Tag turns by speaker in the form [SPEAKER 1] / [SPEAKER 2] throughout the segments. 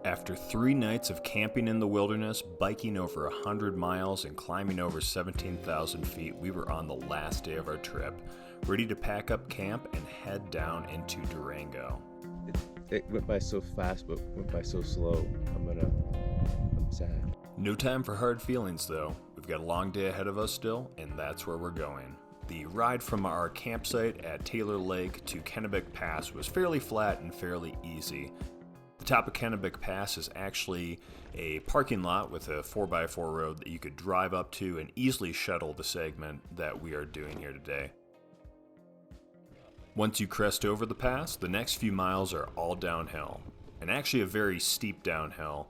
[SPEAKER 1] After 3 nights of camping in the wilderness, biking over 100 miles, and climbing over 17,000 feet, we were on the last day of our trip, ready to pack up camp and head down into Durango.
[SPEAKER 2] It went by so fast, but went by so slow. I'm sad.
[SPEAKER 1] No time for hard feelings, though. We've got a long day ahead of us still, and that's where we're going. The ride from our campsite at Taylor Lake to Kennebec Pass was fairly flat and fairly easy. The top of Kennebec Pass is actually a parking lot with a 4x4 road that you could drive up to and easily shuttle the segment that we are doing here today. Once you crest over the pass, the next few miles are all downhill, and actually a very steep downhill.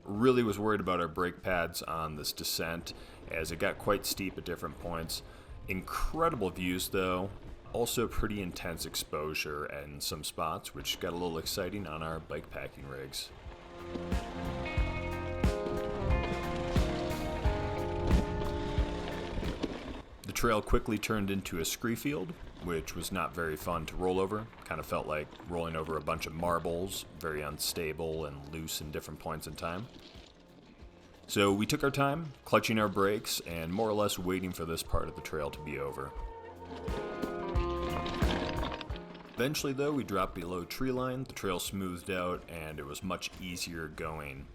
[SPEAKER 1] Really was worried about our brake pads on this descent as it got quite steep at different points. Incredible views though. Also pretty intense exposure in some spots, which got a little exciting on our bikepacking rigs. The trail quickly turned into a scree field, which was not very fun to roll over. Kind of felt like rolling over a bunch of marbles, very unstable and loose in different points in time. So we took our time, clutching our brakes and more or less waiting for this part of the trail to be over. Eventually though, we dropped below tree line, the trail smoothed out, and it was much easier going.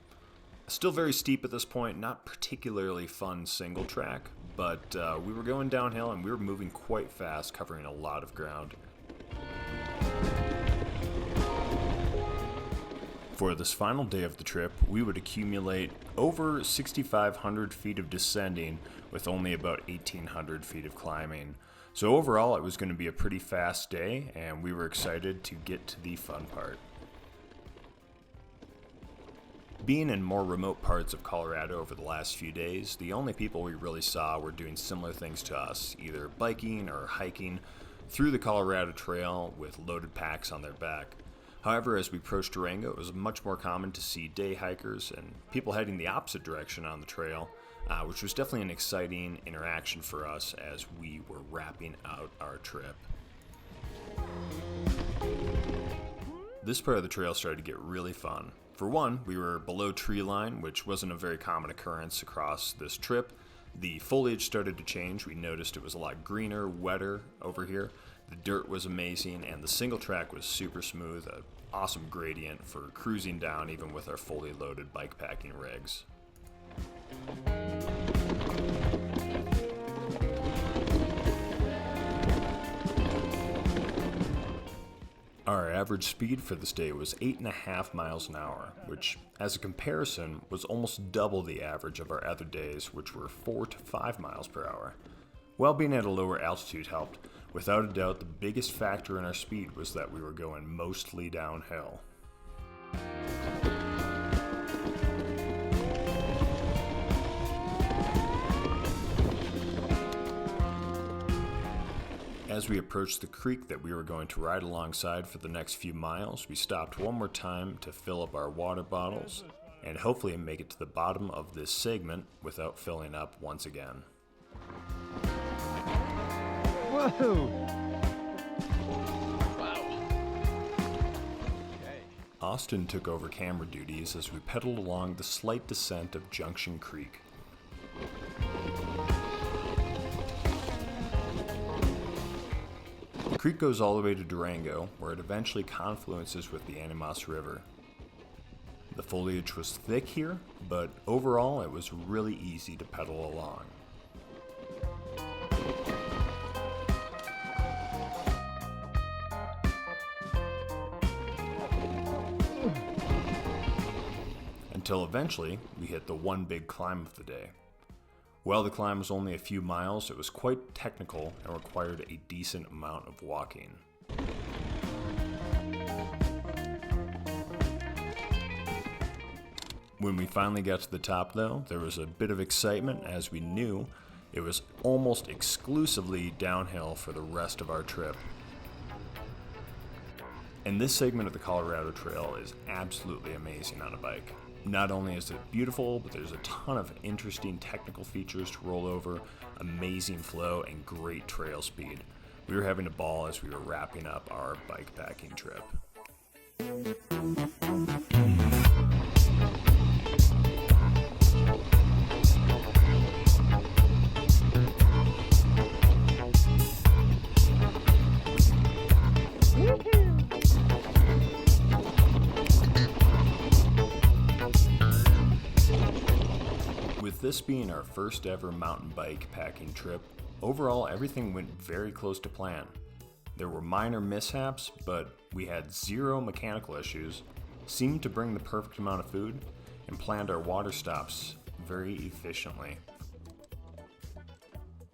[SPEAKER 1] Still very steep at this point, not particularly fun single track, but we were going downhill and we were moving quite fast, covering a lot of ground. For this final day of the trip, we would accumulate over 6,500 feet of descending with only about 1,800 feet of climbing. So overall, it was going to be a pretty fast day, and we were excited to get to the fun part. Being in more remote parts of Colorado over the last few days, the only people we really saw were doing similar things to us, either biking or hiking through the Colorado Trail with loaded packs on their back. However, as we approached Durango, it was much more common to see day hikers and people heading the opposite direction on the trail, which was definitely an exciting interaction for us as we were wrapping out our trip. This part of the trail started to get really fun. For one, we were below tree line, which wasn't a very common occurrence across this trip. The foliage started to change. We noticed it was a lot greener, wetter over here. The dirt was amazing, and the single track was super smooth, an awesome gradient for cruising down even with our fully loaded bikepacking rigs. Our average speed for this day was 8.5 miles an hour, which, as a comparison, was almost double the average of our other days, which were 4 to 5 miles per hour. While being at a lower altitude helped, without a doubt the biggest factor in our speed was that we were going mostly downhill. As we approached the creek that we were going to ride alongside for the next few miles, we stopped one more time to fill up our water bottles and hopefully make it to the bottom of this segment without filling up once again.
[SPEAKER 2] Whoa! Wow. Okay.
[SPEAKER 1] Austin took over camera duties as we pedaled along the slight descent of Junction Creek. The creek goes all the way to Durango, where it eventually confluences with the Animas River. The foliage was thick here, but overall it was really easy to pedal along. Until eventually we hit the one big climb of the day. While the climb was only a few miles, it was quite technical and required a decent amount of walking. When we finally got to the top though, there was a bit of excitement as we knew it was almost exclusively downhill for the rest of our trip. And this segment of the Colorado Trail is absolutely amazing on a bike. Not only is it beautiful, but there's a ton of interesting technical features to roll over, amazing flow, and great trail speed. We were having a ball as we were wrapping up our bikepacking trip. With this being our first ever mountain bike packing trip, overall everything went very close to plan. There were minor mishaps, but we had zero mechanical issues, seemed to bring the perfect amount of food, and planned our water stops very efficiently.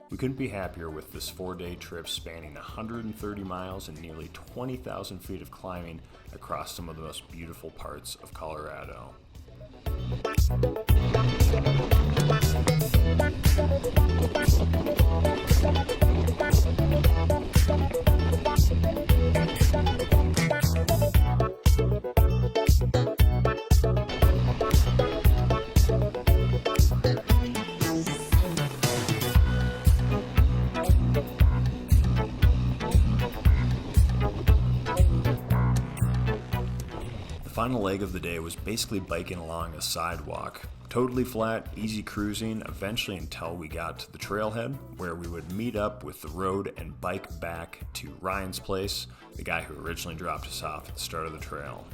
[SPEAKER 1] We couldn't be happier with this 4-day trip spanning 130 miles and nearly 20,000 feet of climbing across some of the most beautiful parts of Colorado. The final leg of the day was basically biking along a sidewalk. Totally flat, easy cruising, eventually until we got to the trailhead, where we would meet up with the road and bike back to Ryan's place, the guy who originally dropped us off at the start of the trail.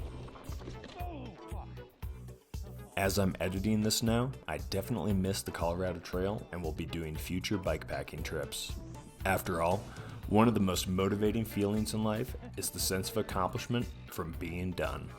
[SPEAKER 1] As I'm editing this now, I definitely missed the Colorado Trail and will be doing future bikepacking trips. After all, one of the most motivating feelings in life is the sense of accomplishment from being done.